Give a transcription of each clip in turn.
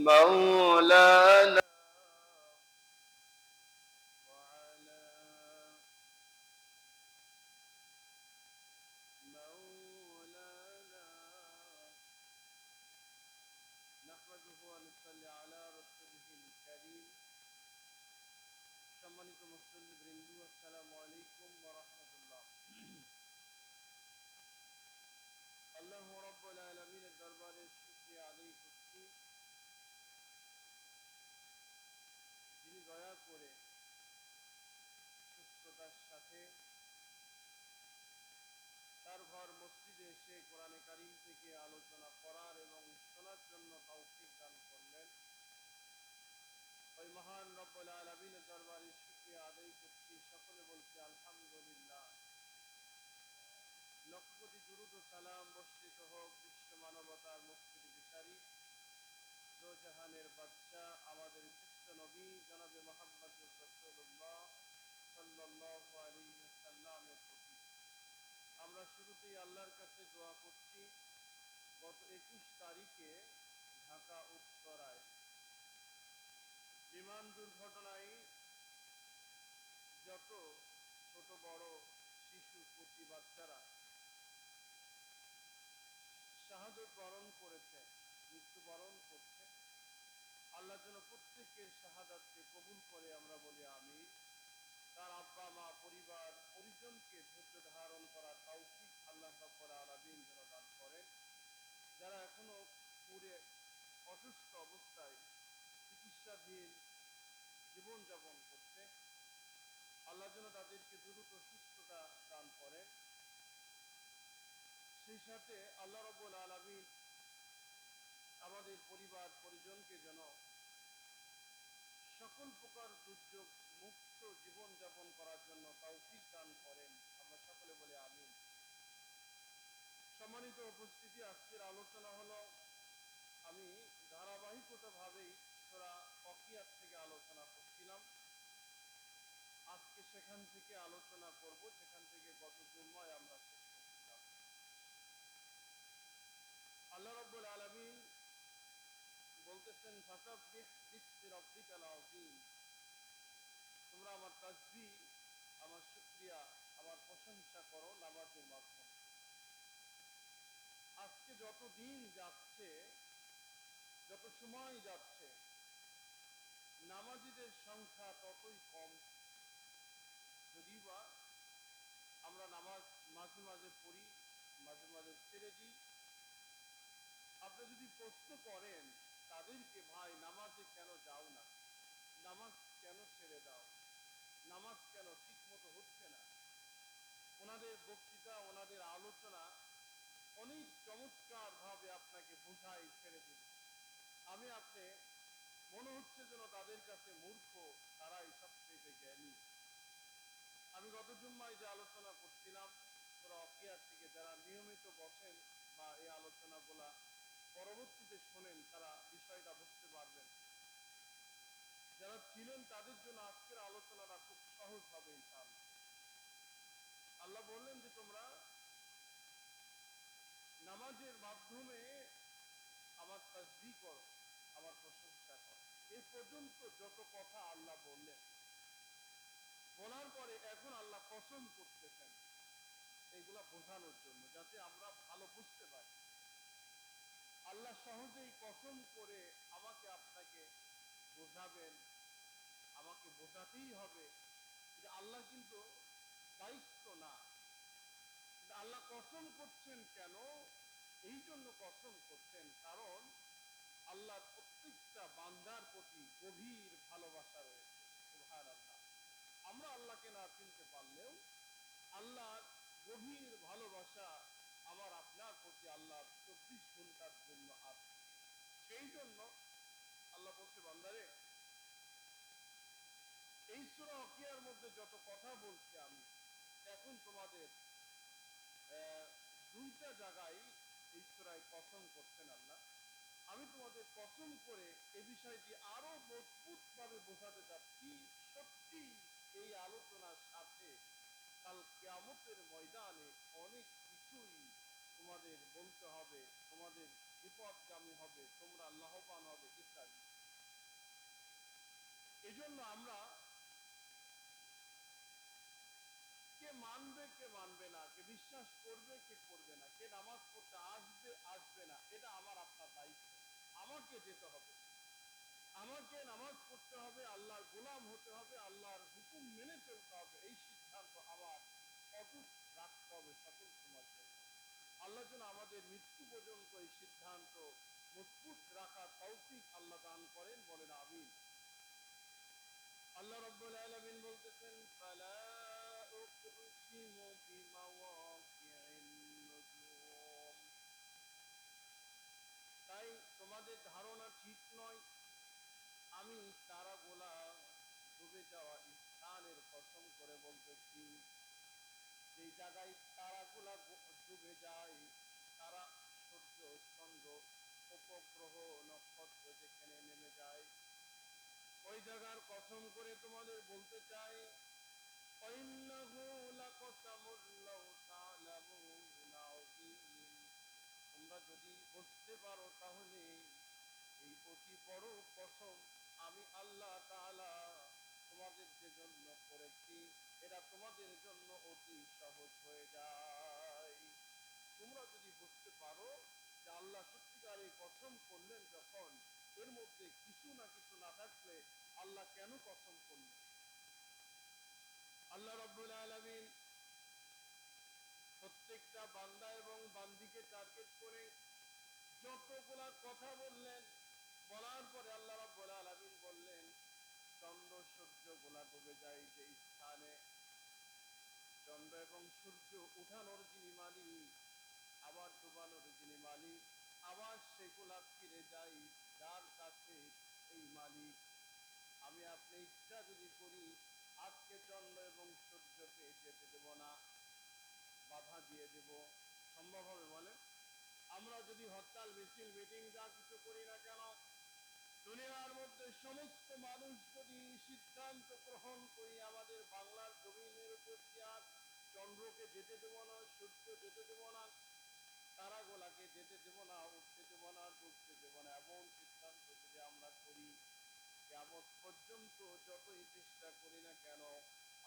مولانا وعلى مولانا نحمده ونصلي على رسوله الكريم সম্মানিত মুসল্লি বৃন্দ আসসালামু আলাইকুম ওয়া রাহমাতুল্লাহ। আল্লাহ রাব্বুল আলামিনের দরবারে শুকরিয়া আদায় করছি, যিনি দয়া করে সুস্থতার সাথে তার ঘর মসজিদে এসে কোরআনে কারীম থেকে আলোচনা করার এবং শোনার জন্য তৌফিক দান করলেন। ওই মহান রব্বুল আলামিনের দরবারে শুকরিয়া আদায় করছি, সকলে বলছি আলহামদুলিল্লাহ। লক্ষ কোটি দুরূদ ও সালাম বর্ষিত হোক বিশ্ব মানবতার মুক্তির বিচারী দো জাহানের বাদশা আমাদের শ্রেষ্ঠ নবী জনাবে মুহাম্মদুর রাসূলুল্লাহ সাল্লাল্লাহু আলাইহি ওয়াসাল্লামের প্রতি। আমরা শুরুতেই আল্লাহর কাছে দোয়া করছি, গত 21 তারিখে ঢাকা উত্তরায় বিমান দুর্ঘটনায় যত ছোট বড় শিশু কচি বাচ্চারা শাহাদত বরণ করেছে, মৃত্যুবরণ করছে, আল্লাহ যেন প্রত্যেকের শাহাদাতকে কবুল করে, আমরা বলি আমিন। তার আব্বা মা পরিবার পরিজনকে ধৈর্য ধারণ করার তৌফিক আল্লাহ রাব্বুল আলামিন যেন দান করেন। যারা এখনো পুরে অসুস্থ অবস্থায় চিকিৎসাধীন জীবনযাপন করছে, আল্লাহ যেন তাদেরকে দ্রুত সুস্থতা দান করেন। সেই সাথে আল্লাহ রাব্বুল আলামিন আমাদের পরিবার পরিজনকে যেন সকল প্রকার দুর্যোগ মুক্ত জীবনযাপন করার জন্য তৌফিক দান করেন, আমরা সকলে বলে আমিন। সম্মানিত উপস্থিতি, আজকের আলোচনা হলো, আমি ধারাবাহিকতাভাবেই সূরা ওয়াকিয়াত থেকে আলোচনা করছিলাম, আজকে সেখান থেকে আলোচনা করব যেখান থেকে গত জুমায় আমরা শেষ করছিলাম। আল্লাহ রাব্বুল আলামিন বলতেছেন, ফাসাব্বিহ বিসমি রাব্বিকাল আযীম, তোমরা আমার তাসবিহ, আমার শুকরিয়া, আমার প্রশংসা করো নামাজের মাধ্যমে। আজকে যত দিন যাচ্ছে, যত সময় যাচ্ছে, নামাজীদের সংখ্যা ততই কম। যদিও বা আমরা নামাজ মাঝে মাঝে পড়ি, মাঝে মাঝে ছেড়ে দিই। আপনি যদি প্রশ্ন করেন তাদেরকে, ভাই নামাজে কেন যাও না, নামাজ কেন ছেড়ে দাও, নামাজ কেন ঠিক মতো হচ্ছে না, ওনাদের বক্তৃতা, ওনাদের আলোচনা অনেক চমৎকার ভাবে আপনাকে বোঝাই ছেড়ে দিবে। আমি আপনি মনে হচ্ছে যেন তাদের কাছে মূর্খ, তারাই সবচেয়ে জ্ঞানী। আমি গত জুম্মায় যে আলোচনা করছিলাম সূরা ওয়াকিয়াত থেকে, যারা নিয়মিত বসেন বা এই আলোচনাগুলা পরবর্তীতে শোনেন, তারা বিষয়টা বুঝতে পারবেন। যারা ছিলেন তাদের জন্য আজকের আলোচনাটা খুব সহজ হবে ইনশাআল্লাহ। আল্লাহ বললেন যে তোমরা নামাজের মাধ্যমে আমার তাসবিহ করো, আমার প্রশংসা করো। এ পর্যন্ত যত কথা আল্লাহ বললেন, বলার পরে এখন আল্লাহ কসম করতেছেন এইগুলা বোঝানোর জন্য, যাতে আমরা ভালো বুঝতে পারি। আল্লাহ সহজেই কসম করে আমাকে আপনাকে বোঝাবেন, আমাকে বোঝাতেই হবে যে আল্লাহ কিন্তু দায়িত্ব না। আল্লাহ কসম করছেন কেন? এই জন্য কসম করছেন কারণ আল্লাহর প্রত্যেকটা বান্দার প্রতি গভীর ভালোবাসা রয়েছে। সুবহানাল্লাহ। আমরা আল্লাহকে না চিনতে পারলেও আল্লাহর গভীর ভালোবাসা আমার আপনার প্রতি আল্লাহর 24 ঘন্টার জন্য আছে। সেই জন্য আল্লাহ বলছে, বান্দারে, এই সূরা ওয়াকিয়ার মধ্যে যত কথা বলছি আমি, এখন তোমাদের দুইটা জায়গায় এই সূরায় কসম করছেন আল্লাহ। আমি তোমাদের কসম করে এ বিষয়টি আরো মজবুত ভাবে বোঝাতে চাচ্ছি। সত্যি এই আলোচনার সাথে কাল কিয়ামতের ময়দানে অনেক কিছুই তোমাদের বলতে হবে, তোমাদের বিপদগামী হবে, তোমরা লাভবান হবে ইত্যাদি। এজন্য আমরা কে মানবে কে মানবে না, কে বিশ্বাস করবে কে করবে না, কে নামাজ পড়তে আসবে আসবে না, এটা আমার আপনার দায়িত্ব। আমাকে যেতে হবে, আমাকে নামাজ পড়তে হবে, আল্লাহর গোলাম হতে হবে, আল্লাহর হুকুম মেনে চলতে হবে, এই সিদ্ধান্ত আমার অটুট রাখতে হবে সকল সময়ের জন্য। আল্লাহ যেন আমাদের মৃত্যু পর্যন্ত এই সিদ্ধান্ত মজবুত রাখার তৌফিক আল্লাহ দান করেন, বলেন আমিন। আল্লাহ রাব্বুল আলামিন বলতেছেন, ফালা উকসিমু বিমাওয়াকিউন নুজুম। তাই তোমাদের ধারণা ঠিক নয়, আমি তারাগুলা ডুবে যাওয়া স্থানের কসম করে বলতেছি। যেই জায়গায় তারাগুলা ডুবে যায়, তারা, সূর্য, চন্দ্র, উপগ্রহ, নক্ষত্র যেখানে নেমে যায়, ওই জায়গার কসম করে তোমাদের বলতে চাই, ইন্নাহু লাকসামুল লাউ তা'লামুনা আযীম। তোমরা যদি বুঝতে পারো তাহলে এই অতি বড় কসম আমি আল্লাহ তাআলা তোমাদের যে জন্য করেছি, এটা তোমাদের জন্য অতি সহজ হয়ে যায়। তোমরা যদি বুঝতে পারো যে আল্লাহ সত্যিকার এই কসম করলেন, যখন এর মধ্যে কিছু না কিছু না থাকলে আল্লাহ কেন কসম করলেন? আল্লাহ রাব্বুল আলামিন প্রত্যেকটা বান্দা এবং বান্দিকে টার্গেট করে যতগুলা কথা বললেন, বলার পরে আল্লাহ রাব্বুল আলামিন বললেন, চন্দ্র সূর্য গুলা ডুবে যায় যে স্থানে, চন্দ্র এবং সূর্য উঠানোর যিনি মালিক, আবার ডুবানোর যিনি মালিক, আবার সেগুলা ফিরে যায় যার কাছে, এই মালিক। আমি আপনি ইচ্ছা যদি করি, আজকে চন্দ্র এবং সূর্যকে যেতে দেব না, বাধা দিয়ে দেব, সম্ভব হবে বলে? আমরা যদি হরতাল মিছিল মিটিং যা কিছু করি না কেন, দুনিয়ার মধ্যে সমস্ত মানুষ যদি সিদ্ধান্ত গ্রহণ করি আমাদের বাংলার জমিনের উপর দিয়ে চন্দ্রকে যেতে দেব না, সূর্য যেতে দেব না, তারাগুলাকে যেতে দেব না, উঠতে দেব না, ডুবতে দেব না, এমন সিদ্ধান্ত যদি আমরা করি, কিয়ামত পর্যন্ত যতই চেষ্টা করি না কেন,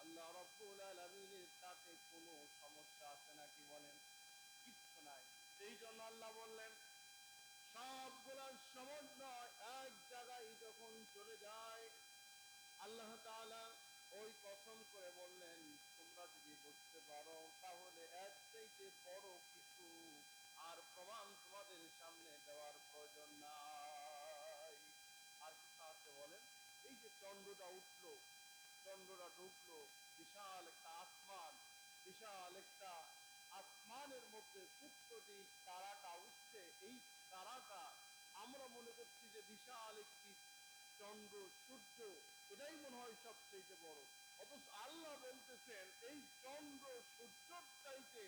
আল্লাহ রাব্বুল আলামিনের তাতে কোনো সমস্যা আছে নাকি বলেন? কিচ্ছু নাই। এই জন্য আল্লাহ বললেন, সবগুলার সমন্বয় এক জায়গায় যখন চলে যায়, আল্লাহ তাআলা ওই কসম করে বললেন, তোমরা যদি বুঝতে পারো তাহলে এর চাইতে বড় কিছু আর প্রমাণ তোমাদের সামনে দেওয়ার প্রয়োজন নাই। আর কিছু আছে বলেন? এই যে চন্দ্রটা উঠলো, চন্দ্রটা ঢুকলো, বিশাল একটা আসমান, বিশাল একটা আসমানের মধ্যে ছোট্ট যে তারাটা উঠছে, এই তারাটা আমরা মনে করছি যে বিশাল একটি চন্দ্র সূর্য, এটাই মনে হয় সবচেয়ে বড়। অথচ আল্লাহ বলতেছেন, এই চন্দ্র সূর্যর চাইতে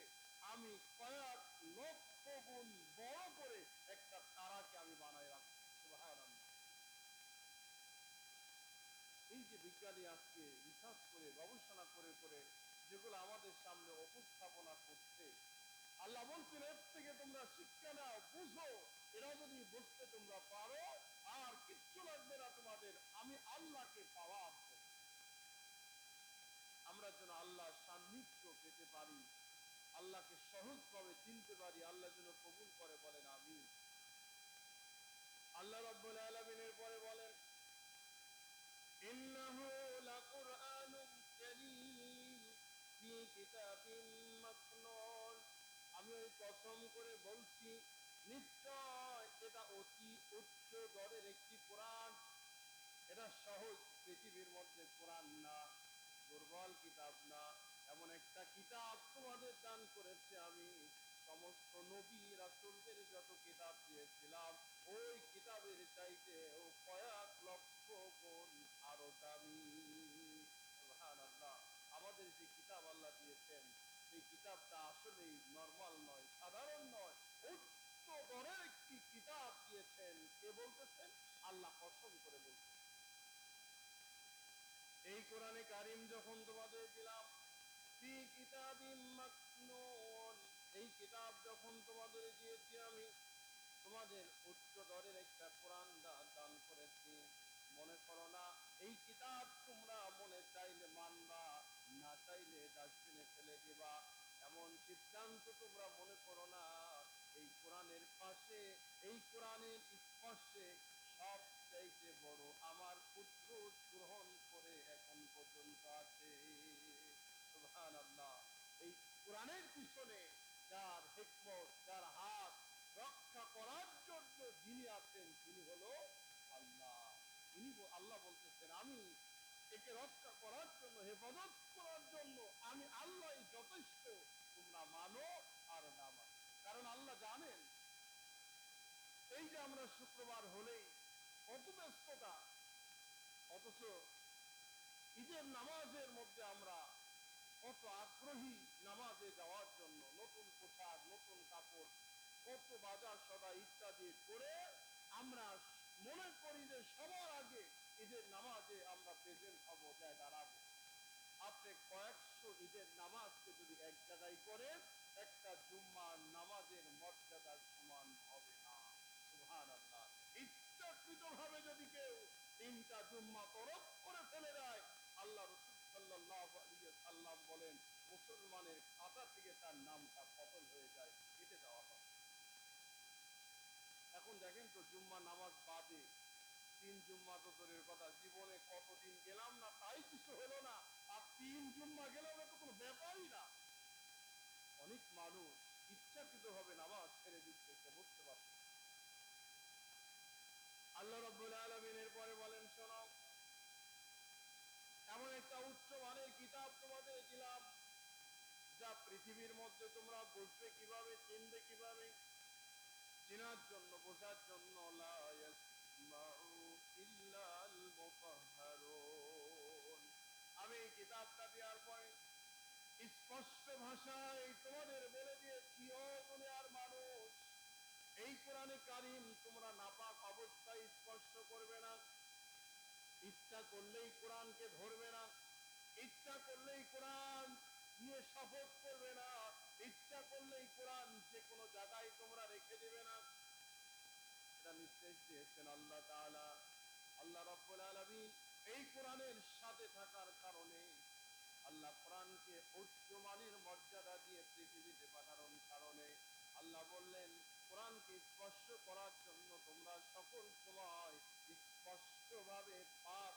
আমি কয়েক লক্ষ গুণ বড় করে একটা তারাকে আমি বানায় রাখছি। সুবহানাল্লাহ। এই যে বিজ্ঞানী আজকে রিসার্চ করে, গবেষণা করে করে যেগুলো আমাদের সামনে উপস্থাপনা করছে, আল্লাহ বলছেন, এর থেকে তোমরা শিক্ষা নাও, বুঝো। এরা যদি বুঝতে তোমরা পারো, আর কিচ্ছু লাগবে না তোমাদের, আমি আল্লাহকে পাওয়ার জন্য। আমরা যেন আল্লাহর সান্নিধ্য পেতে পারি, আল্লাহকে সহজভাবে চিনতে পারি, আল্লাহ যেন কবুল করে, বলেন আমিন। আল্লাহ রাব্বুল আলামিনের পরে বলেন, ইন্নাহু লাকুরআনুন কারীম ফি কিতাবিম মাকনুন। আমি ওই কসম করে বলছি, নিশ্চয় এটা অতি উচ্চ দরের একটি কোরআন। এটা সহজ পৃথিবীর মধ্যে কোরআন না, দুর্বল কিতাব না, এমন একটা কিতাব তোমাদের দান করেছে আমি। সমস্ত নবী রাসূলদের যত কিতাব দিয়েছিলাম, ওই কিতাবের চাইতে ও কয়েক লক্ষ গুণ আরো দামি। সুবহানাল্লাহ। আমাদের যে কিতাব আল্লাহ দিয়েছেন, সেই কিতাবটা আসলেই নরমাল নয়, সাধারণ নয়, উচ্চ দরের একটি কিতাব দিয়েছেন। কে বলতেছেন? আল্লাহ কসম করে বলতেছেন। এই কোরআনে কারিম যখন তোমাদের দিলাম, ফি কিতাবিম মাকনুন, এই কিতাব যখন তোমাদের দিয়েছি আমি, তোমাদের উচ্চ দরের একটা কোরআন দান করেছি, মনে করো না এই কিতাব তোমরা মনে চাইলে মানবা, না চাইলে ডাস্টবিনে ফেলে দিবা, এমন সিদ্ধান্ত তোমরা মনে করো না। এই কোরআনের পাশে, এই কোরআনের স্পর্শে সব চাইতে বড় আমার পুত্র গ্রহণ করে এখন পর্যন্ত আছে। সুবহানাল্লাহ। এই কোরআনের পিছনে যার হিকমত, যার হাত রক্ষা করার জন্য যিনি আছেন তিনি হলো আল্লাহ। আল্লাহ বলতেছেন আমি একে রক্ষা করার জন্য, হেফাজত করার জন্য আমি আল্লাহ যথেষ্ট, তোমরা মানো আর না মানো। কারণ আল্লাহ জানেন এই যে আমরা শুক্রবার হলেই কত ব্যস্ততা, অথচ ঈদের নামাজের মধ্যে আমরা কত আগ্রহী নামাজে যাওয়ার জন্য, নতুন পোশাক, নতুন কাপড়, কত বাজার সদা ইত্যাদি করে আমরা মনে করি যে সবার আগে ঈদের নামাজে আমরা প্রেজেন্ট হব, যায় দাঁড়াবো। আপনি কয়েকশো ঈদের নামাজকে যদি এক জায়গায় করেন, একটা জুম্মার নামাজের মর্যাদার সমান হবে না। সুবহানাল্লাহ। ইচ্ছাকৃতভাবে যদি কেউ 3টা জুম্মা তরক করে ফেলে দেয়, আল্লাহ রাসূল সাল্লাল্লাহু আলাইহি ওয়াসাল্লাম বলেন মুসলমানের খাতা থেকে তার নামটা পতন হয়ে যায়, কেটে দেওয়া হয়। এখন দেখেন তো জুম্মা নামাজ বাদে 3 জুম্মা তো দূরের কথা, জীবনে কতদিন গেলাম না তাই কিছু হলো না, আর 3 জুম্মা গেলেও তো কোনো ব্যাপারই না। অনেক মানুষ ইচ্ছাকৃতভাবে নামাজ ছেড়ে দিচ্ছে, বুঝতে পারছে। আল্লাহ রাব্বুল আলামিন এর পরে বলেন শোনো, এমন একটা উচ্চ মানের কিতাব তোমাদের দিলাম যা পৃথিবীর মধ্যে তোমরা বুঝবে কিভাবে, চিনবে কিভাবে, চেনার জন্য, বোঝার জন্য। লা ইয়াসমাউ ইল্লাল মুতাহহারুন। আমি এই কিতাবটা দেওয়ার পরে স্পষ্ট ভাষায় তোমাদের বলে দিয়েছি, ও দুনিয়ার মানুষ, এই কোরআনে কারীম তোমরা নাপাক অবস্থায় স্পর্শ করবে না, ইচ্ছা করলেই কোরআনকে ধরবে না, ইচ্ছা করলেই কোরআন নিয়ে শপথ করবে না, ইচ্ছা করলেই কোরআন যে কোনো জায়গায় তোমরা রেখে দেবে না। এটা নির্দেশ দিয়েছেন আল্লাহ তাআলা। আল্লাহ রাব্বুল আলামিন এই কোরআনের সাথে থাকার কারণে, আল্লাহ কোরআনকে উচ্চ মানের মর্যাদা দিয়ে পৃথিবীতে পাঠানোর কারণে আল্লাহ বললেন কোরআনকে স্পর্শ করার জন্য তোমরা সকল সময় স্পষ্টভাবে পাক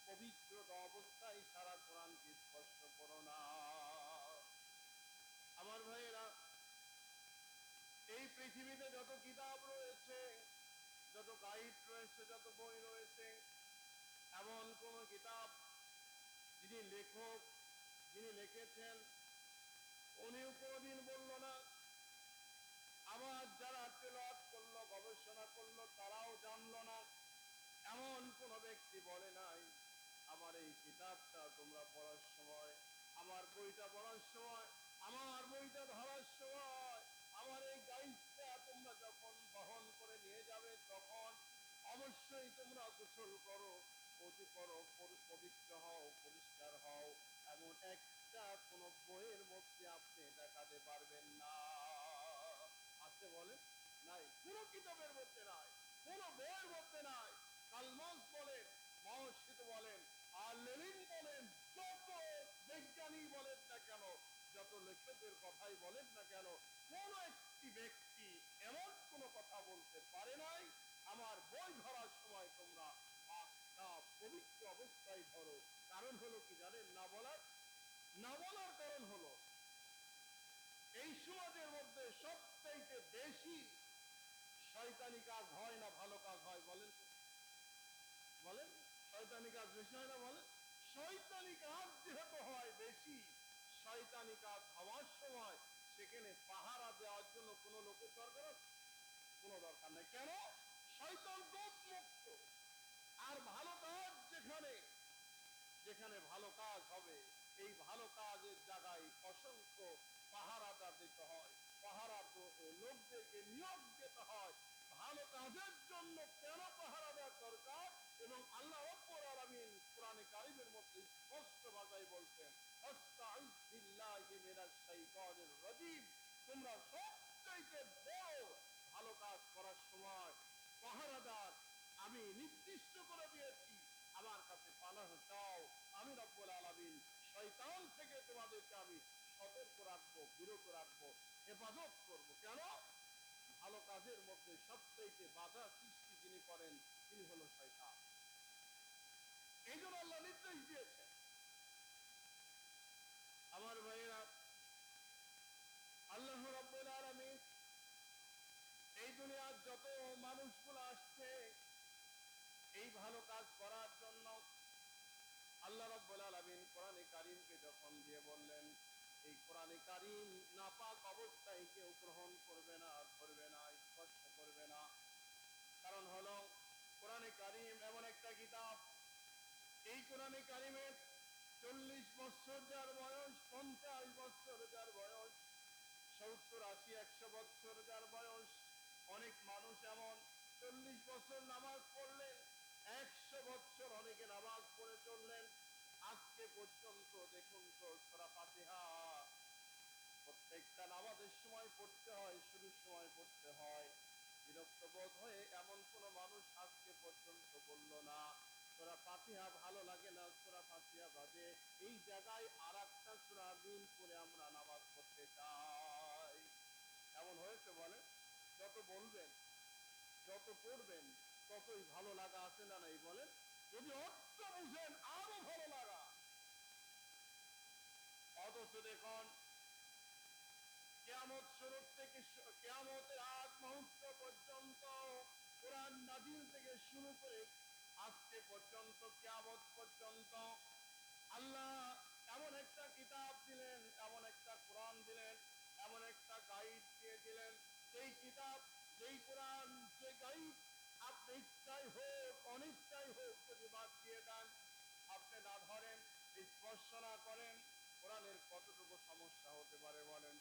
পবিত্র অবস্থায় সারা কোরআনকে স্পর্শ করো না। আমার ভাইয়েরা, এই পৃথিবীতে যত কিতাব রয়েছে, যত গাইড রয়েছে, যত বই রয়েছে, এমন কোন কিতাব যিনি লেখক, যিনি লিখেছেন, উনিও কোনদিন বলল না, আবার যারা তেলাওয়াত করলো, গবেষণা করলো, তারাও জানলো না, এমন কোন ব্যক্তি বলে নাই আমার এই কিতাবটা তোমরা পড়ার সময়, আমার বইটা পড়ার সময়, আমার বইটা ধরার সময়, আমার এই গাইডটা তোমরা যখন বহন করে নিয়ে যাবে, তখন অবশ্যই তোমরা গোসল করো, ওযু করো, পবিত্র হও, পরিষ্কার হও। এমন একটা কোন বইয়ের মধ্যে আপনি দেখাতে পারবেন না। আছে বলে? নাই, কোন কিতাবের মধ্যে নাই, কোন বইয়ের মধ্যে নাই। কালমাস বলেন, মাওশিদ বলেন, আর লেনিন বলেন, যত বিজ্ঞানী বলেন না কেন, যত লেখকের কথাই বলেন না কেন, কোন একটি ব্যক্তি এমন কোন কথা বলতে পারে নাই আমার বই ধরার সময় তোমরা পবিত্র অবস্থায় ধরো। কারণ হলো কি জানেন না বলার? না বলার কারণ হলো এই সমাজের মধ্যে সবচাইতে বেশি শয়তানি কাজ হয় না ভালো কাজ হয়? বলেন তো, বলেন, শয়তানি কাজ বেশি হয় না? বলেন। শয়তানি কাজ যেহেতু হয় বেশি, শয়তানি কাজ হওয়ার সময় সেখানে পাহারা দেওয়ার জন্য কোন লোকের দরকার আছে? কোন দরকার নেই। কেন? শয়তান দোষমুক্ত। আর ভালো কাজ যেখানে, যেখানে ভালো কাজ হবে, এই ভালো কাজের জায়গায় অসংখ্য পাহারাদার দিতে হয়, পাহারা লোকদেরকে নিয়োগ দিতে হয়। ভালো কাজের জন্য কেন পাহারাদার দরকার? এবং আল্লাহ রাব্বুল আলামিন কোরআনে কারীমের মধ্যে স্পষ্ট ভাষায় বলছেন, আস্তাঈযু বিল্লাহি মিনাশ শাইতানির রাজীম। তোমরা সবচাইতে বড় ভালো কাজ পানাহ চাও, আমি রব্বুল আলামিন শয়তান থেকে তোমাদেরকে আমি সতর্ক রাখবো, বিরত রাখবো, হেফাজত করবো। কেন? ভালো কাজের মধ্যে সবচেয়ে বাধা সৃষ্টি যিনি করেন তিনি হলো শয়তান। এই জন্য আল্লাহ নির্দেশ দিয়েছেন। আমার ভাইয়েরা, আল্লাহ রাব্বুল আলামিন এই দুনিয়ার যত মানুষগুলো আসছে এই ভালো কাজ করার জন্য, আল্লাহ রাব্বুল আলামিন কোরআনে কারীমকে যখন দিয়ে বললেন এই কোরআনে কারীম নাপাক অবস্থায় কেউ গ্রহণ করবে না, ধরবে না, স্পর্শ করবে না। কারণ হলো কোরআনে কারীম এমন একটা কিতাব, এই কোরআনে কারীমের 40 বছর যার বয়স, 50 বছর যার বয়স, 70, 80, 100 বছর যার বয়স, অনেক মানুষ এমন 40 বছর নামাজ পড়লেন, 100 বছর অনেকে নামাজ পড়ে চললেন, আজকে পর্যন্ত দেখুন তো সূরা ফাতিহা প্রত্যেকটা নামাজের সময় পড়তে হয়, শুরুর সময় পড়তে হয়। বিরক্ত বোধ হয়ে এমন কোন মানুষ আজকে পর্যন্ত বলল না সূরা ফাতিহা ভালো লাগে না, সূরা ফাতিহা বাদে এই জায়গায় আরেকটা সূরা মিল করে আমরা নামাজ পড়তে চাই। এমন হয়েছে? বলেন। যত বলবেন, যত পড়বেন ততই ভালো লাগা আছে না নাই? বলেন। যদি অর্থ বুঝেন আরো ভালো লাগা। অথচ দেখুন কিয়ামত শুরু থেকে কিয়ামতের আগ মুহূর্ত পর্যন্ত কোরআন নাযিল থেকে শুরু করে আজকে পর্যন্ত কিয়ামত পর্যন্ত আল্লাহ এমন একটা কিতাব দিলেন, এমন একটা কোরআন দিলেন, এমন একটা গাইড দিয়ে দিলেন। সেই কিতাব, যেই কোরআন, যে গাইড আপনি ইচ্ছাই হোক অনিচ্ছাই হোক যদি বাদ দিয়ে দেন, আপনি না ধরেন, স্পর্শ না করেন, কোরআনের কতটুকু সমস্যা হতে পারে বলেন?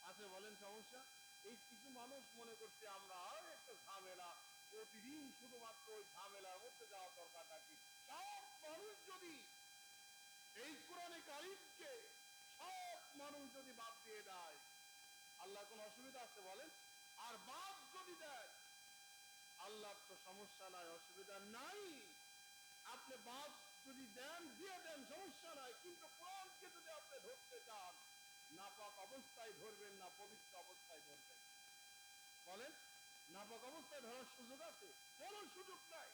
আছে বলেন সমস্যা? এই কিছু মানুষ মনে করছে আমরা একটা ঝামেলা, প্রতিদিন শুধুমাত্র ওই ঝামেলার মধ্যে যাওয়া দরকার নাকি? সব মানুষ যদি এই কোরআনে কারীমকে সব মানুষ যদি বাদ দিয়ে দেয়, আল্লাহ কোন অসুবিধা আছে বলেন? আর বাদ যদি দেয়, আল্লাহর তো সমস্যা নাই, অসুবিধা নাই। আপনি বাদ যদি দেন, দিয়ে দেন, সমস্যা নাই। কিন্তু কোরআনকে যদি আপনি ধরতে চান, নাপাক অবস্থায় ধরবেন না, পবিত্র অবস্থায় ধরবেন। বলেন। নাপাক অবস্থায় ধরার সুযোগ আছে? কোনো সুযোগ নাই।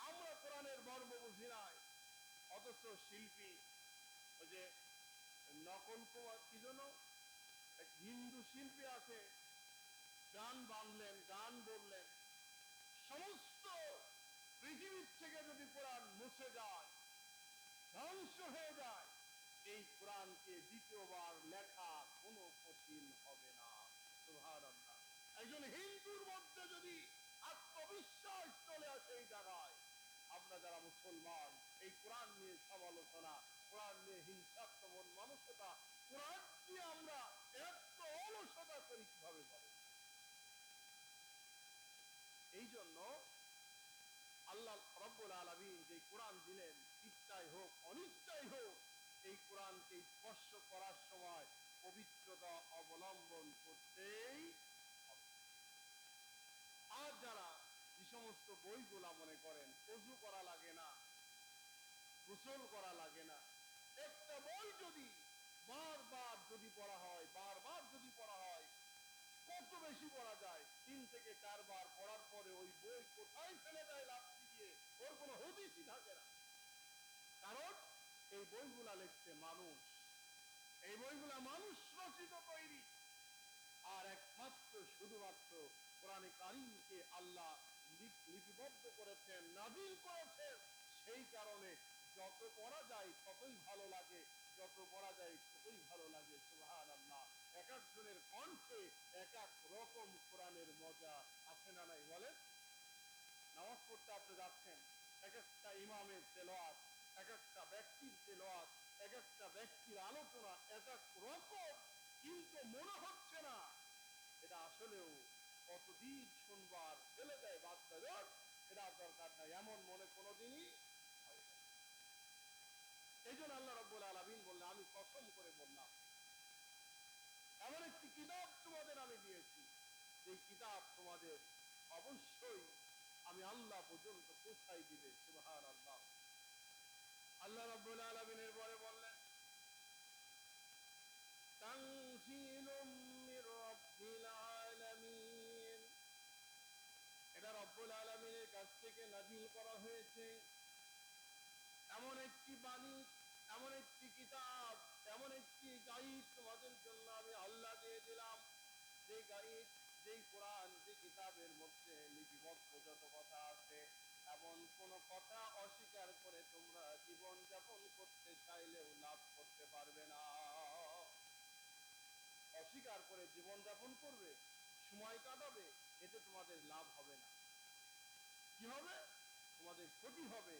আমরা কোরআনের মর্ম বুঝি নাই, অথচ শিল্পী ওই যে নকল কুমার কি জন্য এক হিন্দু শিল্পী আছে, গান বাঁধলেন, গান বললেন, সমস্ত পৃথিবীর থেকে যদি কোরআন মুছে যায়, ধ্বংস হয়ে যায়, এই কোরআনকে দ্বিতীয়বার লেখা কোনো কঠিন হবে না। সুবহানাল্লাহ। একজন হিন্দুর মধ্যে যদি আত্মবিশ্বাস চলে আসে এই জায়গায়, আমরা যারা মুসলমান এই কোরআন নিয়ে সমালোচনা, কোরআন নিয়ে হিংসাত্মক মানসিকতা, কোরআন নিয়ে আমরা এত অলসতা করি কিভাবে বলে? এই জন্য আল্লাহ রাব্বুল আলামিন যে কোরআন দিলেন, ইচ্ছাই হোক অনিচ্ছাই হোক, এই কোরআনকে স্পর্শ করার সময় পবিত্রতা অবলম্বন করতেই হবে। আর যারা যে সমস্ত বইগুলা মনে করেন ওযু করা লাগে না, গোসল করা লাগে না, একটা বই যদি বারবার যদি পড়া হয়, বারবার যদি পড়া হয়, কত বেশি পড়া যায়? 3 থেকে 4 বার পড়ার পরে ওই বই কোথায় ফেলে দেয় লাথি দিয়ে, ওর কোনো হদিসই থাকে না। কারণ এই বইগুলা লিখছে মানুষ, এই বইগুলা মানুষ রচিত তৈরি। আর একমাত্র শুধুমাত্র কোরআনে কারীমকে আল্লাহ লিপিবদ্ধ করেছেন, নাযিল করেছেন, সেই কারণে যত পড়া যায় ততই ভালো লাগে, যত পড়া যায় ততই ভালো লাগে। সুবহানাল্লাহ। এক একজনের কণ্ঠে এক এক রকম কোরআনের মজা আছে না নাই? বলেন। নামাজ পড়তে আপনি যাচ্ছেন, এক একটা ইমামের তেলাওয়াত, এক একটা ব্যক্তির তেলাওয়াত, এক একটা ব্যক্তির আলোচনা এক এক রকম, কিন্তু মনে হচ্ছে না এটা আসলেও কতদিন শুনবার, ফেলে দেয় বাচ্চাদের, এটা দরকার নাই, এমন মনে কোনোদিনই হয় না। এই জন্য আল্লাহ রাব্বুল আলামিন বললেন, আমি কসম করে বললাম, এমন একটি কিতাব তোমাদের আমি দিয়েছি, এই কিতাব তোমাদের অবশ্যই আমি আল্লাহ পর্যন্ত পৌঁছাই দিবে। সুবহানাল্লাহ। আল্লাহ রাব্বুল আলামিনের পরে বললেন তানজিলুম মির রাব্বিল আলামিন, এটা রব্বুল আলামিনের কাছ থেকে নাযিল করা হয়েছে। এমন একটি বাণী, এমন একটি কিতাব, এমন একটি গাইড তোমাদের জন্য আমি আল্লাহ দিয়ে দিলাম, যে গাইড, যেই কোরআন, যে কিতাবের মধ্যে লিপিবদ্ধ যত কথা আছে, এমন কোন কথা অস্বীকার করে তোমরা জীবন যাপন করতে চাইলেও লাভ করতে পারবে না। অস্বীকার করে জীবন যাপন করবে, সময় কাটাবে, এতে তোমাদের লাভ হবে না। কি হবে? তোমাদের ক্ষতি হবে।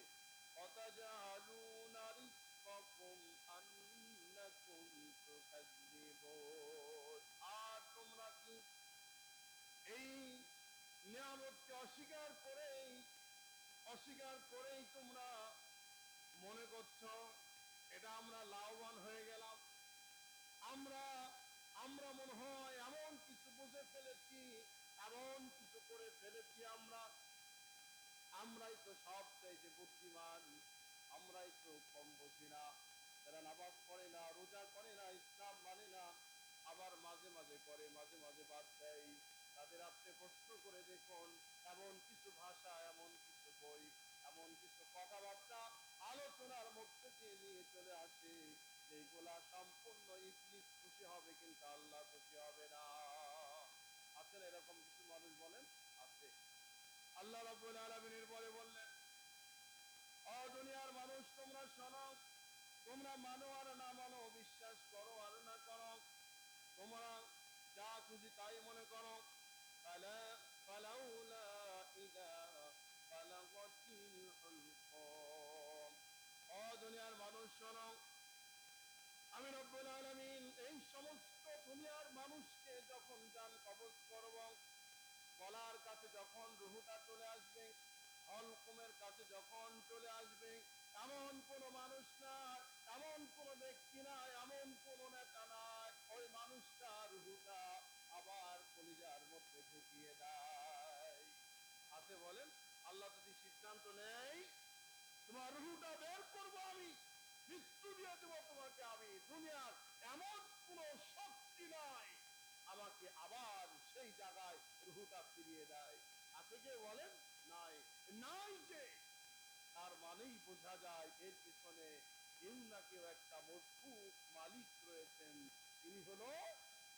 অতাজালুনা রিজকাকুম আন্নাকুম তুকাজ্জিবুন, আর তোমরা কি এই নিয়ামতকে অস্বীকার করেই তোমরা মনে করছো এটা আমরা লাভবান হয়ে গেলাম, আমরা আমরা মনে হয় এমন কিছু বুঝে ফেলেছি, এমন কিছু করে ফেলেছি, আমরাই তো সবচাইতে বুদ্ধিমান, আমরাই তো কম বুঝি না। যারা নামাজ পড়ে না, রোজা করে না, ইসলাম মানে না, আবার মাঝে মাঝে করে, মাঝে মাঝে বাদ দেয়, তাদের আপনি প্রশ্ন করে দেখুন, এমন কিছু ভাষা, এমন কিছু বই, এমন কিছু কথাবার্তা আলোচনার মধ্যে দিয়ে নিয়ে চলে আসে, যেগুলা সম্পূর্ণ ইবলিস খুশি হবে কিন্তু আল্লাহ খুশি হবে না। আছেন এরকম কিছু মানুষ? বলেন আছে। আল্লাহ রাব্বুল আলামিনের পরে বললেন, ও দুনিয়ার মানুষ, তোমরা শোনো, তোমরা মানো আর না মানো, বিশ্বাস করো আর না করো, তোমরা যা খুশি তাই মনে করো, ফালাউলা ইযা বালাগাতিল হুলকুম। ও দুনিয়ার মানুষ শোনো, আমি রব্বুল আলামিন এই সমস্ত দুনিয়ার মানুষকে যখন জান কবজ করব, গলার কাছে যখন রুহুটা চলে আসবে, হলকুমের কাছে যখন চলে আসবে, এমন কোন মানুষ না, এমন কোন ব্যক্তি না, এমন কোন নেতা নাই, ওই মানুষটা রুহুটা আবার কলিজার মধ্যে ঢুকিয়ে দেয়। আছে? বলেন। আল্লাহ যদি সিদ্ধান্ত নেয় তোমার রুহুটা বের করবো আমি, মৃত্যু দিয়ে দেবো তোমাকে আমি, দুনিয়ার এমন কোন শক্তি নাই আমাকে আবার সেই জায়গায় রুহুটা ফিরিয়ে দেয়। আছে কেউ? বলেন নাই। নাই যে, তার মানেই বোঝা যায় এর পিছনে কেউ না কেউ একটা মজবুত মালিক রয়েছেন, তিনি হলো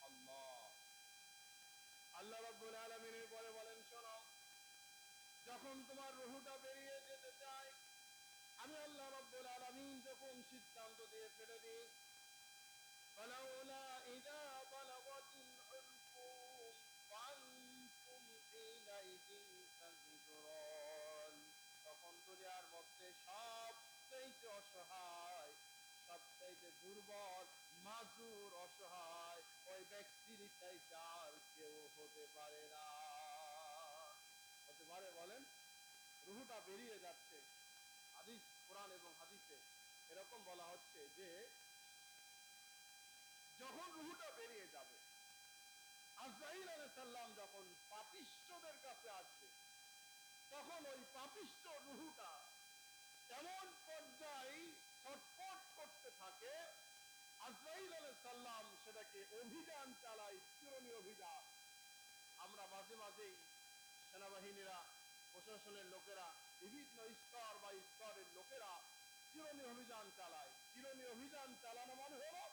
আল্লাহ। আল্লাহ রাব্বুল আলামিনের পরে বলেন, শোনো, যখন তোমার রুহুটা বেরিয়ে যেতে চায়, আমি আল্লাহ রাব্বুল আলামিন যখন সিদ্ধান্ত দিয়ে ফেলে দিই, ফালাউলা ইযা বালাগাতিল হুলকুম ওয়ানতুম হিনাইযিন তানজুরুন, তখন দুনিয়ার মধ্যে সবচাইতে অসহায়, সবচাইতে দুর্বল, মাজুর, অসহায় ওই ব্যক্তির চাইতে আর কেউ হতে পারে না। হতে পারে? বলেন। রুহুটা বেরিয়ে যাচ্ছে, হাদিস, কোরআন এবং হাদিসে এরকম বলা হচ্ছে যে যখন রুহুটা বেরিয়ে যাবে, আজরাইল আলাইহিস সালাম যখন পাপিষ্ঠদের কাছে আসবে, তখন ওই পাপিষ্ঠ রুহুটা এমন পর্যায়ে ছটফট করতে থাকে, আজরাইল আলাইহিস সালাম সেটাকে অভিযান চালায়, চিরনি অভিযান। আমরা মাঝে মাঝেই সেনাবাহিনীরা, প্রশাসনের লোকেরা, বিভিন্ন স্তর বা স্তরের লোকেরা চিরনি অভিযান চালায়। চিরনি অভিযান চালানো মানে হলো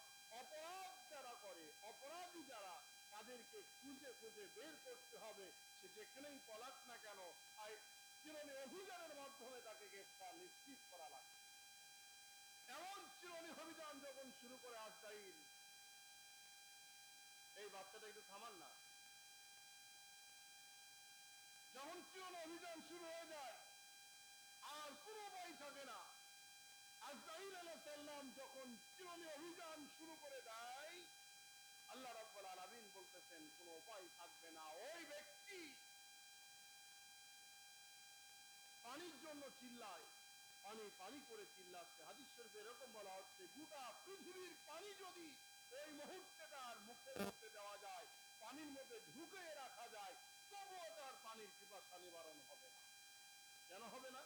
অপরাধ যারা করে, অপরাধী যারা, তাদেরকে খুঁজে খুঁজে বের করতে হবে, সে যেখানেই পলাক না কেন, আর চিরনি অভিযানের মাধ্যমে তাকে গ্রেফতার নিশ্চিত করা লাগে। এমন চিরনি অভিযান যখন শুরু করে আজরাইল, এই বাচ্চাটা একটু থামান না, যখন চিরনি অভিযান শুরু হয়ে যায় আর কোনো উপায় থাকে না, আজরাইল আলাইহিস সালাম যখন চিরনি অভিযান শুরু করে দেয়, আল্লাহ রাব্বুল আলামিন বলতেছেন কোনো উপায় থাকবে না, ওই ব্যক্তি পানির জন্য চিল্লায়, পানি পানি করে চিল্লাচ্ছে। হাদিস শরীফে এরকম বলা হচ্ছে, গোটা পৃথিবীর পানি যদি ওই মুহূর্তে তার মুখের মধ্যে দেওয়া যায়, পানির মধ্যে ঢুকে রাখা যায়, তবুও তার পানির পিপাসা নিবারণ হবে না। কেন হবে না?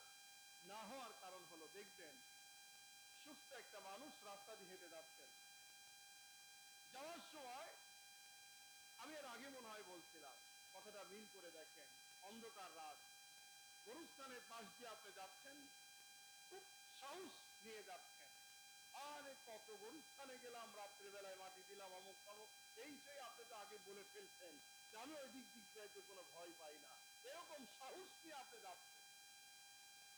না হওয়ার কারণ হলো, দেখবেন সুস্থ একটা মানুষ রাস্তা দিয়ে হেঁটে যাচ্ছেন, যাওয়ার সময় আমি এর আগে মনে হয় বলছিলাম, কথাটা মিল করে দেখেন, অন্ধকার রাত, গরুস্থানের পাশ দিয়ে আপনি যাচ্ছেন, খুব সাহস নিয়ে যাচ্ছেন, আরে কত গরুস্থানে গেলাম, রাত্রিবেলায় মাটি দিলাম, অমুক তমুক, এই সেই আপনি তো আগে বলে ফেলছেন যে আমি ওই দিক দিক যাইতে কোনো ভয় পাই না, এরকম সাহস নিয়ে আপনি যাচ্ছেন।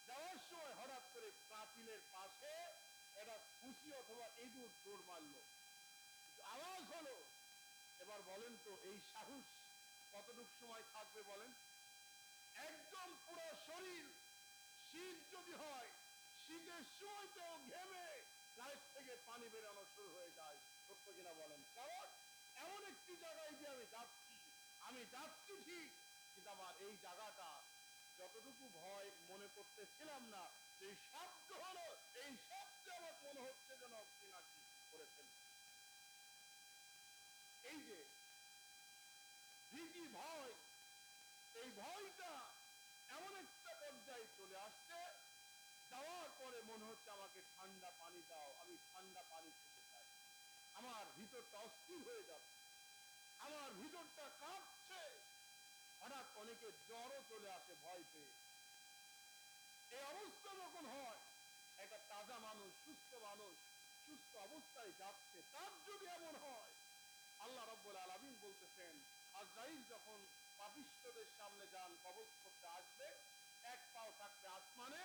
যাওয়ার সময় হঠাৎ করে প্রাচীনের পাশে একটা খুশি অথবা ইঁদুর দৌড় মারলো, আওয়াজ হলো। এবার বলেন তো এই সাহস কতটুক সময় থাকবে বলেন? একদম পুরো শরীর, শীত যদি হয় শীতের সময় তো ঘেমে গায়ের থেকে পানি বেরানো শুরু হয়ে যায়, সত্য কিনা বলেন? কারণ এমন একটি জায়গায় যে আমি যাচ্ছি ঠিক, কিন্তু আমার এই জায়গাটা যতটুকু ভয় মনে করতেছিলাম না, যে শব্দ হলো, এই শব্দে আমার মনে হচ্ছে যেন কি নাকি করে ফেলছে। এই যে ভীতি, ভয়, এই ভয়টা এমন একটা পর্যায়ে চলে আসছে, যাওয়ার পরে মনে হচ্ছে আমাকে ঠান্ডা পানি দাও, আমি ঠান্ডা পানি খেতে চাই, আমার ভিতরটা অস্থির হয়ে যাচ্ছে, আমার ভিতরটা কাঁপছে। হঠাৎ অনেকে জ্বরও চলে আসে ভয় পেয়ে। এই অবস্থা যখন হয়, একটা তাজা মানুষ, সুস্থ মানুষ, সুস্থ অবস্থায় যাচ্ছে, তার যদি এমন হয়, আল্লাহ রাব্বুল আলামিন বলতেছেন, আজরাইল যখন পাপিষ্ঠদের সামনে যান কবজ করতে আসবে, এক পাও থাকবে আসমানে,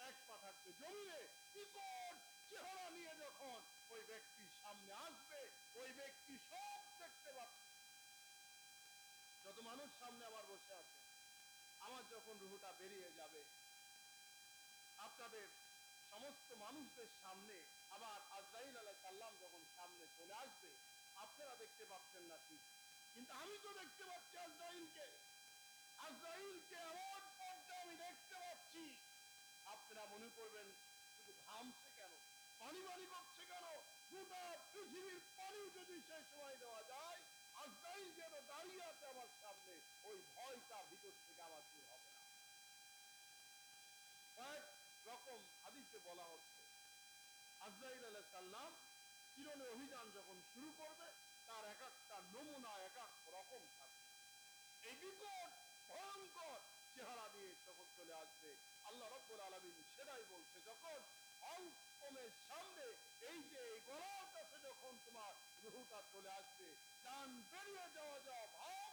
এক পা থাকবে জমিনে, বিকট চেহারা নিয়ে যখন ওই ব্যক্তির সামনে আসবে, ওই ব্যক্তি সব দেখতে পাচ্ছে। যত মানুষ সামনে আবার বসে আছে, আমার যখন রুহুটা বেরিয়ে যাবে, আপনাদের সমস্ত মানুষদের সামনে আবার আজরাইল আলাইহিস সালাম যখন সামনে চলে আসবে, আপনারা দেখতে পাচ্ছেন না ঠিক, কিন্তু আমি তো দেখতে পাচ্ছি আজরাইলকে। আজরাইলকে এমন পর্যায়ে আমি দেখতে পাচ্ছি, আপনারা মনে করবেন শুধু ঘামছে কেন, পানি পানি করছে কেন, গোটা পৃথিবীর পানি যদি সে সময় দেওয়া যায়, আজরাইল যেন দাঁড়িয়ে আছে আমার সামনে, ওই ভয়টা ভিতর থেকে আমার দূর হবে না। এক রকম হাদিসে বলা হচ্ছে, আজরাইল আলাইহিস সালাম চিরনে অভিযান যখন শুরু করবে, তার এক একটা নমুনা এক এক রকম থাকবে, এই বিকট ভয়ঙ্কর চেহারা দিয়ে যখন চলে আসবে, আল্লাহ রাব্বুল আলামিন সেটাই বলছে, যখন অন্তমের সামনে এই যে এই গলার কাছে যখন তোমার রুহুটা চলে আসবে, জান বেরিয়ে যাওয়া যাওয়া ভাব,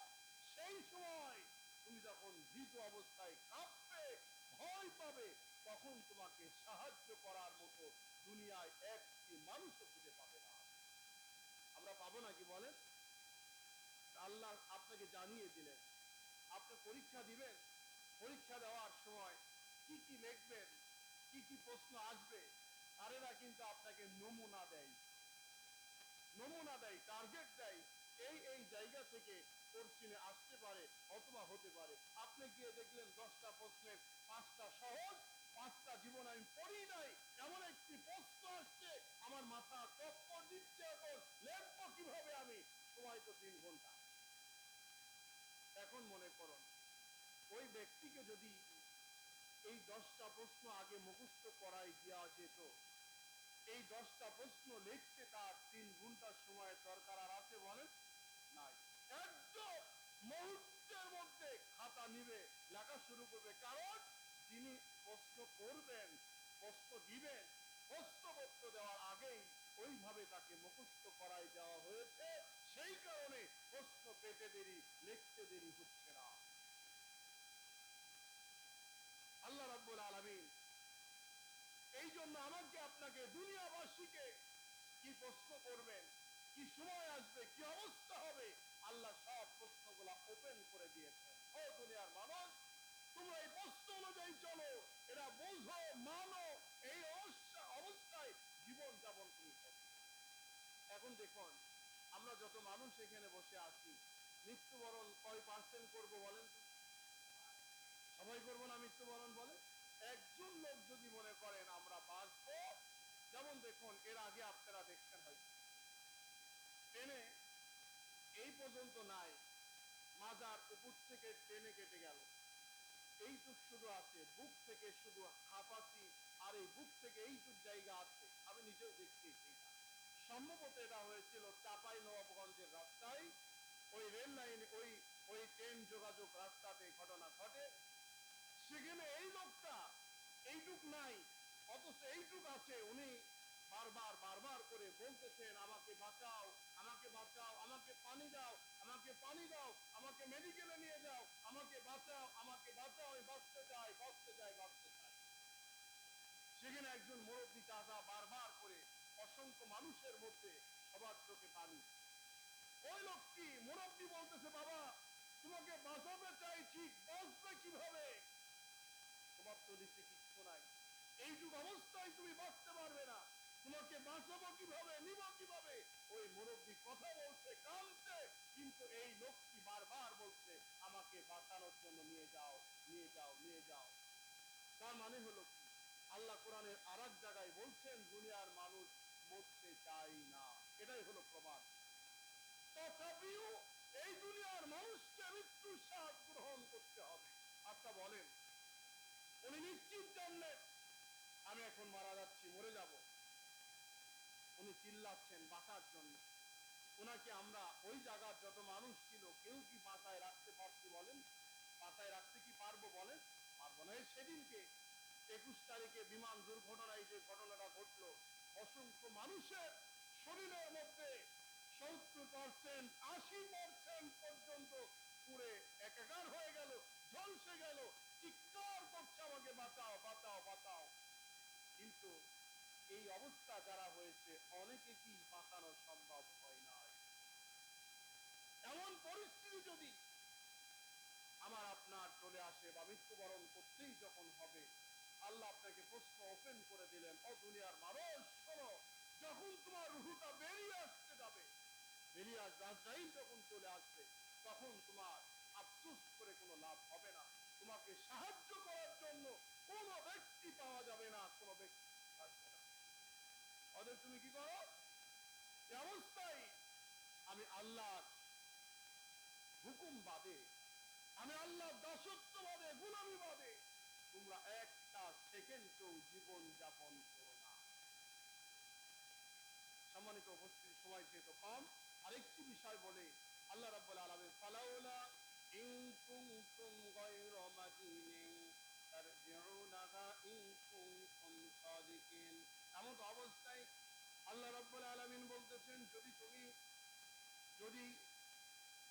সেই সময় তুমি যখন ভীত অবস্থায় কাঁপবে, ভয় পাবে, তখন তোমাকে সাহায্য করার মতো দুনিয়ায় একটি মানুষও খুঁজে পাবে না। আমরা পাবো নাকি বলেন? আল্লাহ আপনাকে জানিয়ে দিলেন, আপনি পরীক্ষা দিবেন, পরীক্ষা দেওয়ার সময় কি কি লিখবেন, কি কি প্রশ্ন আসবে, স্যারেরা কিন্তু আপনাকে নমুনা দেয়, টার্গেট দেয়, এই জায়গা থেকে কোশ্চেনে আসতে পারে অথবা হতে পারে। আপনি গিয়ে দেখলেন 10টা প্রশ্নের 5টা সহজ, 5টা জীবন আমি পড়ি নাই, এমন একটি প্রশ্ন আসছে, আমার মাথা চক্কর দিচ্ছে, এখন লিখবো কিভাবে আমি, সময় তো 3 ঘন্টা। এখন মনে করুন ওই ব্যক্তিকে যদি এই 10টা প্রশ্ন আগে মুখস্থ করাই দেওয়া যেত, এই 10টা প্রশ্ন লিখতে তার 3 ঘন্টার সময়ের দরকার আর আছে বলেন? নাই। একদম মুহূর্তের মধ্যে খাতা নিবে, লেখা শুরু করবে, কারণ যিনি প্রশ্ন করবেন, প্রশ্ন দিবেন, প্রশ্নপত্র দেওয়ার আগেই ওইভাবে তাকে মুখস্থ করাই দেওয়া হয়েছে, সেই কারণে প্রশ্ন পেতে দেরি, লিখতে দেরি হচ্ছে না। আল্লাহ রাব্বুল আলামিন এই জন্য আমাকে আপনাকে, দুনিয়াবাসীকে কি প্রশ্ন করবেন, কি সময় আসবে, কি অবস্থা হবে, আল্লাহ সব প্রশ্নগুলা ওপেন করে দিয়েছেন। ও দুনিয়ার মানুষ, তোমরা এই প্রশ্ন অনুযায়ী চলো, এরা বোঝো, মানো, এই অবস্থায় জীবন যাপন তুমি করো। এখন দেখুন, আমরা যত মানুষ এখানে বসে আছি, মৃত্যুবরণ কয় পার্সেন্ট করবো বলেন তো? সবাই করবো না মৃত্যুবরণ? বলে একজন লোক যদি মনে করেন আমরা বাঁচবো, যেমন দেখুন এর আগে আপনারা দেখছেন হয়তো ট্রেনে এই পর্যন্ত নাই, মাজার উপর থেকে ট্রেনে কেটে গেল, এইটুক শুধু আছে, বুক থেকে শুধু হাঁপাচ্ছি, আর এই বুক থেকে এইটুক জায়গা আছে, আর আমি নিজেও দেখছি সেইটা। সম্ভবত এটা হয়েছিল চাঁপাই নবাবগঞ্জের রাস্তায়, ওই রেল লাইন, ওই ট্রেন যোগাযোগ রাস্তাতে ঘটনা ঘটে। সেখানে এই লোকটা এইটুক নাই, অথচ এইটুক আছে। উনি বারবার বারবার করে বলতেছেন, আমাকে বাঁচাও, আমাকে বাঁচাও, আমাকে পানি দাও, আমাকে পানি দাও, আমাকে মেডিকেলে নিয়ে যাও, আমাকে বাঁচাও, আমাকে বাঁচাও, আমি বাঁচতে চাই, বাঁচতে চাই, বাঁচতে চাই। সেখানে একজন মুরব্বী চাচা বারবার করে অসংখ্য মানুষের মধ্যে সবার চোখে পানি। ওই লোকটি মুরব্বী বলতেছে, বাবা তোমাকে বাঁচাতে চাই, ঠিক বাঁচবে কিভাবে? তোমার তো নিচে কিচ্ছু নাই, এইটুক অবস্থায় তুমি বাঁচতে পারবে না, তোমাকে বাঁচাবো কিভাবে, নিব কিভাবে? ওই মুরব্বী কথা বলছে, কাঁদছে, কিন্তু এই লোকটি বারবার বলছে, আমাকে বাঁচানোর জন্য নিয়ে যাও, নিয়ে যাও, নিয়ে যাও। তার মানে হলো কি? আল্লাহ কোরআনের আর এক জায়গায় বলছেন, দুনিয়ার মানুষ মরতে চাই না, এটাই হলো প্রমাণ। তথাপিও এই দুনিয়ার মানুষকে মৃত্যুর স্বাদ গ্রহণ করতে হবে। আচ্ছা বলেন, উনি নিশ্চিত জানলেন আমি এখন মারা যাচ্ছি, মরে যাব, উনি চিল্লাচ্ছেন বাঁচার জন্য। ওনাকে আমরা ওই জায়গার যত মানুষ ছিল কেউ কি বাঁচায় রাখতে পারছি বলেন? বাঁচায় রাখতে কি পারবো বলেন? পারবো না। সেদিনকে 21 তারিখে বিমান দুর্ঘটনায় যে ঘটনাটা ঘটলো, অসংখ্য মানুষের শরীরের মধ্যে 70%, 80% পর্যন্ত পুড়ে একাকার হয়ে গেল, ঝলসে গেল, চিৎকার করছে, আমাকে বাঁচাও, বাঁচাও, বাঁচাও। কিন্তু এই অবস্থা যারা হয়েছে অনেকে কি বাঁচানো সম্ভব হয় নাই। এমন পরিস্থিতি যদি আমার আপনার চলে আসে বা মৃত্যুবরণ করতেই যখন হবে, আল্লাহ আপনাকে প্রশ্ন ওপেন করে দিলেন, ও দুনিয়ার মানুষ শোনো, যখন তোমার রুহুটা বেরিয়ে আসতে যাবে, বেরিয়ে আসবে, আজরাইল যখন চলে আসবে, তখন তোমার আফসোস করে কোনো লাভ হবে না। তোমাকে সাহায্য করার জন্য কোনো ব্যক্তি পাওয়া যাবে না, কোনো ব্যক্তি থাকবে না। অতএব তুমি কি করো? এই অবস্থায় আমি আল্লাহর হুকুম বাদে, আমি আল্লাহর দাসত্ব বাদে, গুলামি বাদে তোমরা একটা সেকেন্ডও জীবন যাপন করো না। সম্মানিত উপস্থিতি, সময় যেহেতু কম, আরেকটি বিষয় বলে আল্লাহ রাব্বুল আলামিন, ফালাউলা ইন কুনতুম গায়রা মাদিনিন তারজিউনাহা ইন কুনতুম সাদিকিন। এমন অবস্থায় আল্লাহ রাব্বুল আলামিন বলতেছেন, যদি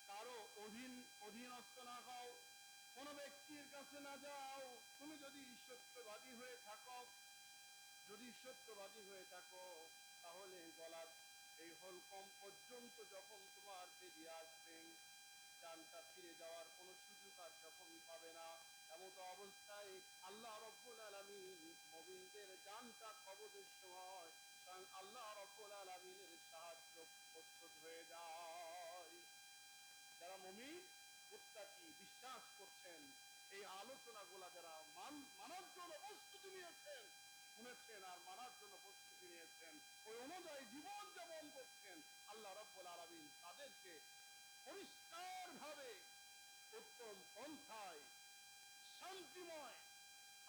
কারো অধীনস্থ না হও, কোন ব্যক্তির কাছে না যাও, তুমি যদি সত্যবাদী হয়ে থাকো, তাহলে গলার এই হলকম পর্যন্ত যখন তোমার বেরিয়ে আসবে, জানটা ফিরে যাওয়ার কোন সুযোগ আর যখন পাবে না, এমন অবস্থায় আল্লাহ রাব্বুল আলামিন মুমিনদের জানটা কবজের সময় স্বয়ং আল্লাহ রাব্বুল আলামিনের সাহায্য প্রস্তুত হয়ে যায়। যারা মুমিন, মুত্তাকি, বিশ্বাস করছেন, এই আলোচনাগুলা যারা মানার জন্য প্রস্তুতি নিয়েছেন, শুনেছেন আর মানার জন্য প্রস্তুতি নিয়েছেন, ওই অনুযায়ী জীবন যাপন করছেন, আল্লাহ রাব্বুল আলামিন তাদেরকে পরিষ্কার ভাবে উত্তম পন্থায় শান্তিময়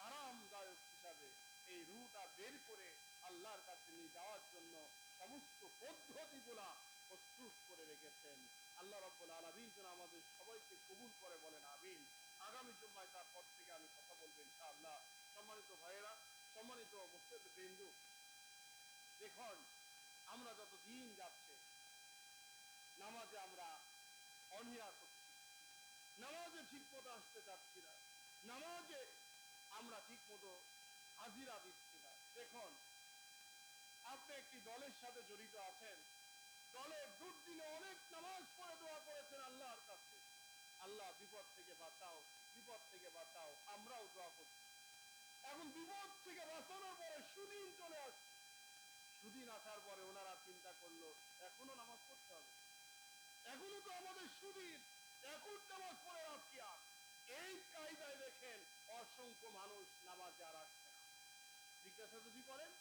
আরামদায়ক হিসাবে এই রুটা বের করে আল্লাহর কাছে নিয়ে যাওয়ার জন্য সমস্ত পদ্ধতিগুলা প্রস্তুত করে রেখেছেন। আল্লাহ রাব্বুল আলামিন যেন আমাদের সবাইকে কবুল করে, বলেন আমিন। আগামী জুম্মায় তারপর থেকে আমি কথা বলবো ইনশাআল্লাহ। সম্মানিত ভাইয়েরা, সম্মানিত মুসলিম, দেখুন আমরা যত দিন যাচ্ছে নামাজে আমরা অনীহা করছি, নামাজে ঠিক মতো আসতে চাচ্ছি না, নামাজে আমরা ঠিক মতো হাজিরা দিচ্ছি না। দেখুন, আপনি একটি দলের সাথে জড়িত আছেন, দলের দুর্দিনে অনেক নামাজ পড়ে দোয়া করেছেন আল্লাহর কাছে, আল্লাহ বিপদ থেকে বাঁচাও, বিপদ থেকে বাঁচাও, আমরাও দোয়া করছি। এখন বিপদ থেকে বাঁচানোর পরে সুদিন চলে আসছে, সুদিন আসার পরে ওনারা চিন্তা করলো এখনো নামাজ পড়তে হবে, এখনো তো আমাদের সুদিন, এখন নামাজ পড়ে রাখি। আর এই কায়দায় দেখেন অসংখ্য মানুষ নামাজে আর আসছে না। জিজ্ঞাসা যদি করেন,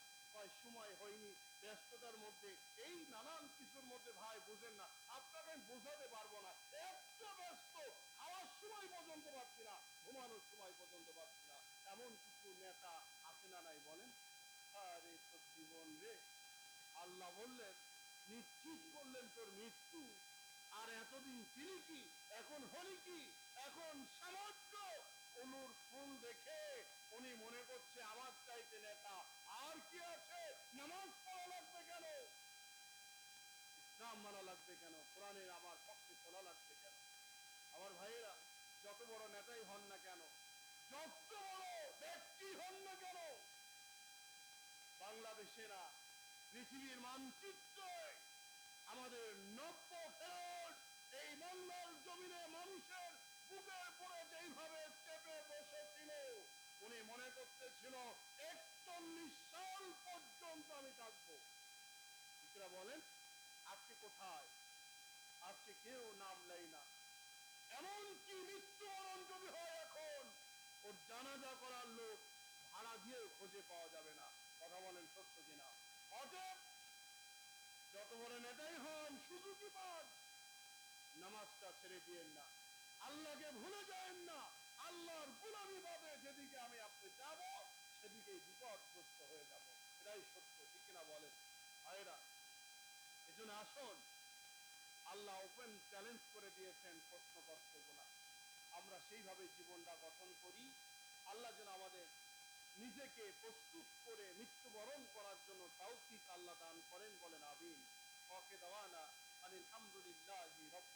সময় হয়নি, ব্যস্ততার মধ্যে, এই নানান কিছুর মধ্যে, ভাই বুঝেন না, আপনাকে আমি বোঝাতে পারবো না, এত ব্যস্ত, খাওয়ার সময় পর্যন্ত পাচ্ছি না, ঘুমানোর সময় পর্যন্ত পাচ্ছি না। এমন কিছু নেতা আছে না নাই বলেন? আরে তো জীবন রে, আল্লাহ বললেন, নিশ্চিত করলেন তোর মৃত্যু। আর এতদিন ছিলি কি, এখন হলি কি, এখন সামর্থ্য। অনুর ফুল দেখে উনি মনে করছে আমার চাইতে নেতা আর কি আছে। নামাজ পড়া লাগবে কেন, ইসলাম মানা লাগবে কেন, কোরআনের আমার পক্ষে চলা লাগবে কেন? আমার ভাইয়েরা, যত বড় নেতাই হন না কেন, যত বড় ব্যক্তি হন না কেন, বাংলাদেশে না, পৃথিবীর মানচিত্রে আমাদের নব্য ফেরত এই বাংলার জমিনে মানুষের বুকের পরে যেইভাবে চেপে বসেছিল, উনি মনে করতেছিল ৪১ সাল পর্যন্ত আমি থাকবো। শিশুরা বলেন, আজকে কোথায়? আজকে কেউ নাম নেই না। এমনকি মৃত্যুবরণ যদি হয় এখন, ওর জানাজা করার লোক ভাড়া দিয়েও খুঁজে পাওয়া যাবে না। কথা বলেন সত্য কিনা? অতএব যত বড় নেতাই হন, সুযোগই পান, নামাজটা ছেড়ে দিয়েন না, আল্লাহকে ভুলে যায়েন না। আল্লাহর গোলামি ভাবে যেদিকে আমি আপনি যাব, সেদিকেই বিপদগ্রস্ত হয়ে যাব। এটাই সত্য, ঠিক কিনা বলেন ভাইরা? এজন্য আসুন, আল্লাহ ওপেন চ্যালেঞ্জ করে দিয়েছেন প্রশ্নপত্রগুলা, আমরা সেইভাবে জীবনটা গঠন করি। আল্লাহ যেন আমাদের নিজেকে প্রস্তুত করে মৃত্যুবরণ করার জন্য তৌফিক আল্লাহ দান করেন। বলেন আমিন। ওয়াকে দাওয়ানা আলহামদুলিল্লাহি রাব্বিল